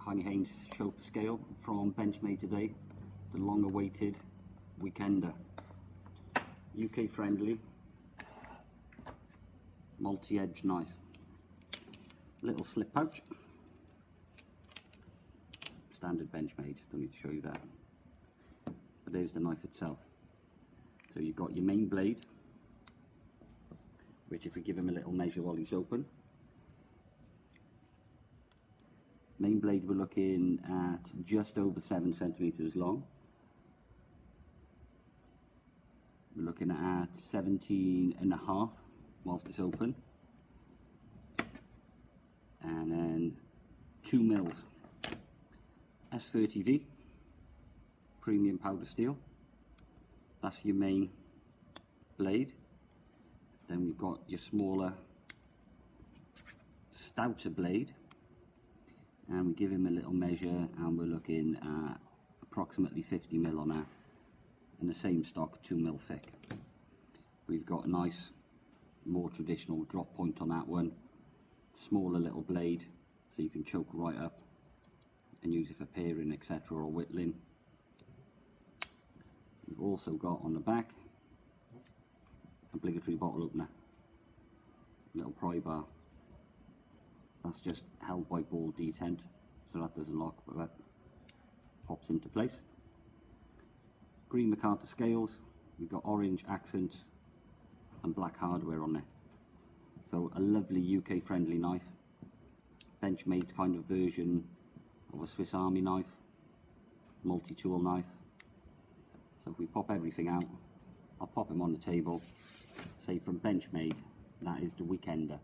Haynes chauffeur scale from Benchmade today, the long awaited Weekender. UK friendly, multi-edge knife. Little slip pouch, standard Benchmade, don't need to show you that. But there's the knife itself. So you've got your main blade, which if we give him a little measure while he's open. Main blade we're looking at just over 7 centimeters long. We're looking at 17.5 whilst it's open. And then 2 mils S30V premium powder steel. That's your main blade. Then we've got your smaller, stouter blade, and we give him a little measure, and we're looking at approximately 50 mil on that, and the same stock, 2 mil thick. We've got a nice, more traditional drop point on that one, smaller little blade, so you can choke right up and use it for paring, etc., or whittling. We've also got on the back obligatory bottle opener, little pry bar. That's just held by ball detent, so that doesn't lock, but that pops into place. Green McCarter scales, we've got orange accent and black hardware on there. So a lovely UK friendly knife, Benchmade kind of version of a Swiss Army knife, multi-tool knife. So if we pop everything out, I'll pop them on the table, say from Benchmade, that is the Weekender.